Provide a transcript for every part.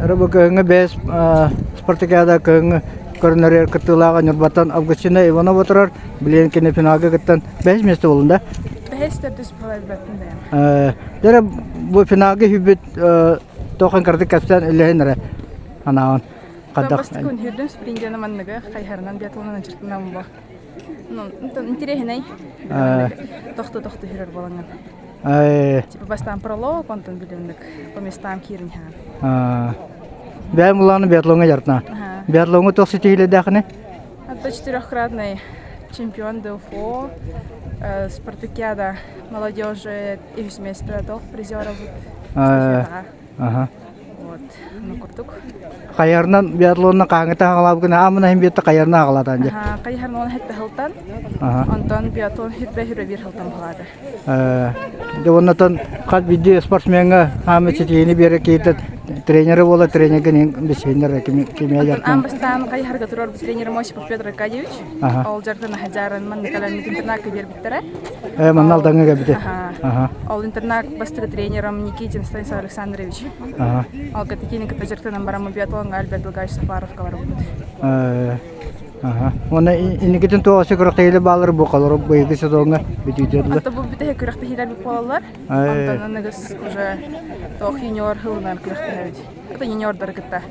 рыбакыңы бес спартакиада кыңы көрнөрер кытылага нурбатан Августина Иванова турар билен кине финалга кыттан 5 месте болунда. Бәһестер төс болай бәтендә. Дәре бу финалга хүбит тохан кырды капитан иләһенре. Анаан кадак. Бастык күн һүрдән спрингена манныгы хайхарнан биатлоннан чыртынам бу. Ну, интересный. Тохты һүрер балаңан. Типа бастан пролог, контон билендик. По местам кирин хан. Бәм уланы биатлонга жартна. Биатлонга тохсы тиле дәхне. Это четырехкратный чемпион ДФО, спартакиада молодежи и вместе призеров. Ага. Вот, ну куртук. Каярнан биатлонна каңыта калап гына амына хим бетте каярна калатан же. Кайхарнан хетте хылтан. Антон биатлон хитбе бир хылтан булады. Девоннатан кат видео спортсменга хамы читини бере кейтет тренеры бола тренерген бесендер кимия жартан. Амбастан кайхарга турар тренер Мосипов Петр Аркадьевич. Ол жартан хаҗарын ман Николай интернат бер биттере. Маннал даңга бите. Ол интернат бастыр тренером Никитин Станислав Александрович. Ол катикини ката жартан барам биатлон Альберт Долгач Сафаров калар. Оны иникетен тоасы көрөктейле балыр бу калыр быйгы сезонга битүдүлөр. Ата бу бите көрөктө хилер бит балалар. Антон нагыс уже тох юниор хылынан көрөктө бит. Ата юниордар кытта.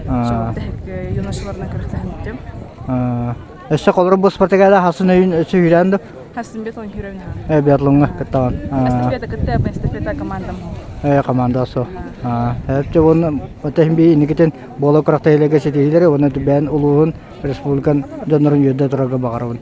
Шо бите юношаларына көрөктө хантым. Эссе калыр бу спартакиада хасын өйүн өсө үйрәндү. Хасын бет он хүрәүнә. Биатлонга кыттаган. Эстафета кытта, эстафета командам. Командасы. Хәтта оны отын би иникетен боло көрөктейлеге сетилер, оны бән улуун республикан донорун йөдө турага багарабын.